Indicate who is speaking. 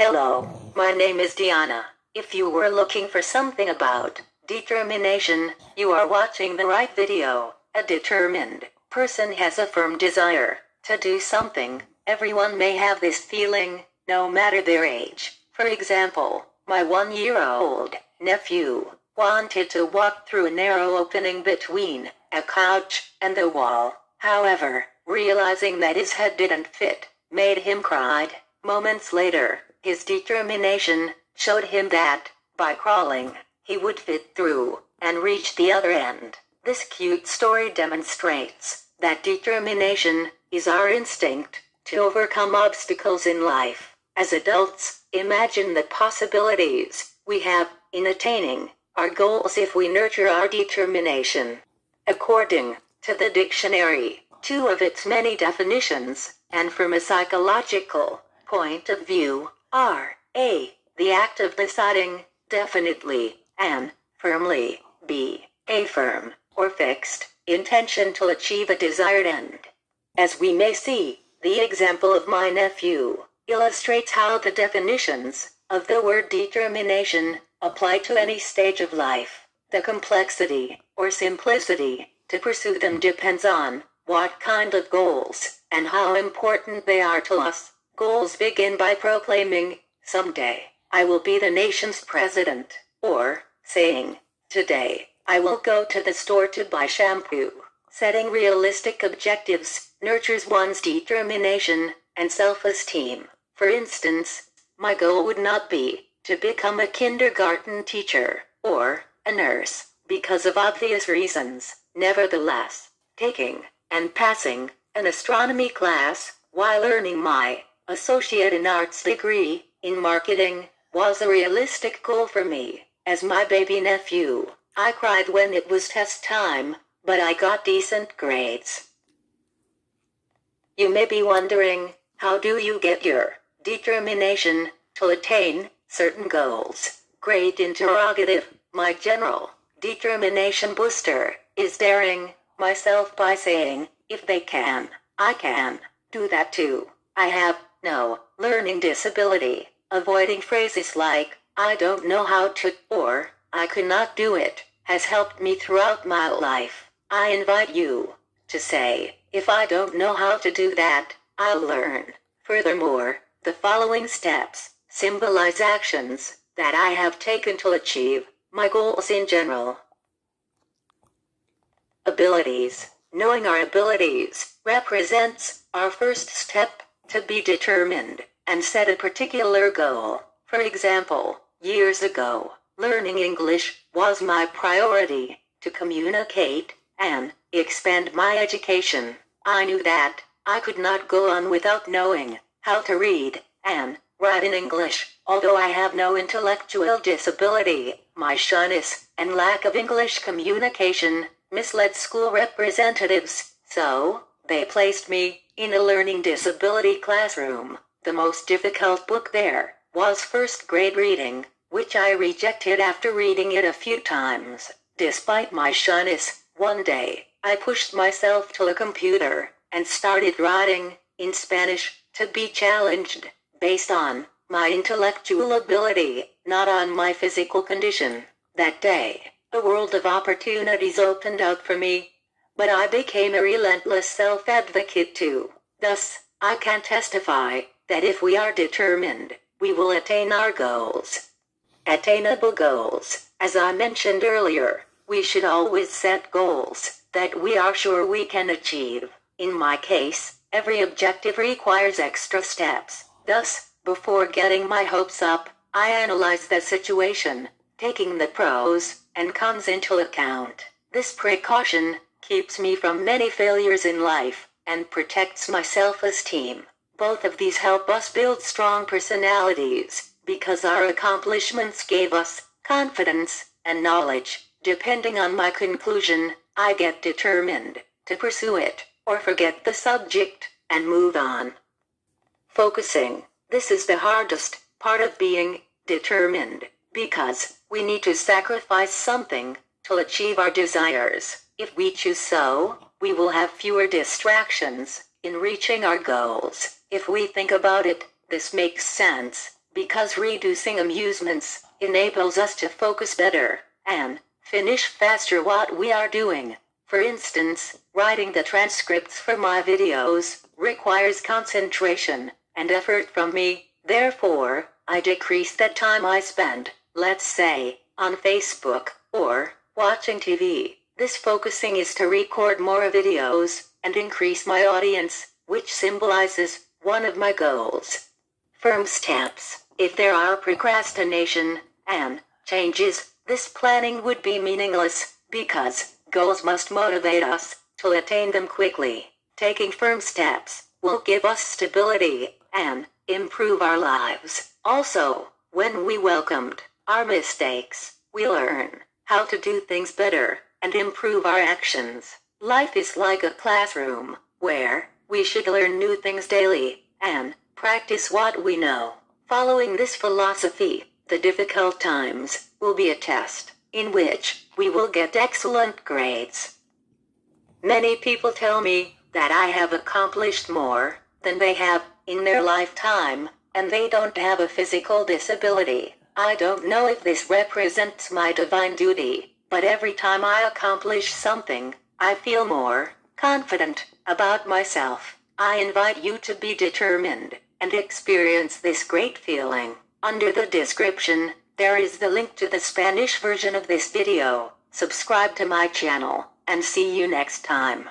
Speaker 1: Hello, my name is Diana. If you were looking for something about determination, you are watching the right video. A determined person has a firm desire to do something. Everyone may have this feeling, no matter their age. For example, my 1-year-old nephew wanted to walk through a narrow opening between a couch and the wall. However, realizing that his head didn't fit made him cry. Moments later, his determination showed him that, by crawling, he would fit through and reach the other end. This cute story demonstrates that determination is our instinct to overcome obstacles in life. As adults, imagine the possibilities we have in attaining our goals if we nurture our determination. According to the dictionary, two of its many definitions, and from a psychological point of view, are A. the act of deciding, definitely, and firmly, B. a firm, or fixed, intention to achieve a desired end. As we may see, the example of my nephew illustrates how the definitions of the word determination apply to any stage of life. The complexity, or simplicity, to pursue them depends on what kind of goals and how important they are to us. Goals begin by proclaiming, "Someday, I will be the nation's president," or saying, "Today, I will go to the store to buy shampoo." Setting realistic objectives nurtures one's determination and self-esteem. For instance, my goal would not be to become a kindergarten teacher or a nurse because of obvious reasons. Nevertheless, taking and passing an astronomy class while earning my associate in arts degree in marketing was a realistic goal for me. As my baby nephew, I cried when it was test time, but I got decent grades. You may be wondering, how do you get your determination to attain certain goals? Great interrogative. My general determination booster is daring myself by saying, if they can, I can do that too. I have no learning disability. Avoiding phrases like, I don't know how to, or I could not do it, has helped me throughout my life. I invite you to say, if I don't know how to do that, I'll learn. Furthermore, the following steps symbolize actions that I have taken to achieve my goals in general. Abilities. Knowing our abilities represents our first step to be determined and set a particular goal. For example, years ago, learning English was my priority to communicate and expand my education. I knew that I could not go on without knowing how to read and write in English. Although I have no intellectual disability, my shyness and lack of English communication misled school representatives, so they placed me in a learning disability classroom. The most difficult book there was first grade reading, which I rejected after reading it a few times. Despite my shyness, one day, I pushed myself to a computer and started writing in Spanish to be challenged based on my intellectual ability, not on my physical condition. That day, a world of opportunities opened out for me, but I became a relentless self-advocate too. Thus, I can testify that if we are determined, we will attain our goals. Attainable goals. As I mentioned earlier, we should always set goals that we are sure we can achieve. In my case, every objective requires extra steps. Thus, before getting my hopes up, I analyze the situation, taking the pros and cons into account. This precaution keeps me from many failures in life and protects my self-esteem. Both of these help us build strong personalities because our accomplishments gave us confidence and knowledge. Depending on my conclusion, I get determined to pursue it or forget the subject and move on. Focusing. This is the hardest part of being determined because we need to sacrifice something to achieve our desires. If we choose so, we will have fewer distractions in reaching our goals. If we think about it, this makes sense because reducing amusements enables us to focus better and finish faster what we are doing. For instance, writing the transcripts for my videos requires concentration and effort from me. Therefore, I decrease the time I spend, let's say, on Facebook or watching TV. This focusing is to record more videos and increase my audience, which symbolizes one of my goals. Firm steps. If there are procrastination and changes, this planning would be meaningless because goals must motivate us to attain them quickly. Taking firm steps will give us stability and improve our lives. Also, when we welcomed our mistakes, we learn how to do things better and improve our actions. Life is like a classroom where we should learn new things daily and practice what we know. Following this philosophy, the difficult times will be a test in which we will get excellent grades. Many people tell me that I have accomplished more than they have in their lifetime, and they don't have a physical disability. I don't know if this represents my divine duty, but every time I accomplish something, I feel more confident about myself. I invite you to be determined and experience this great feeling. Under the description, there is the link to the Spanish version of this video. Subscribe to my channel, and see you next time.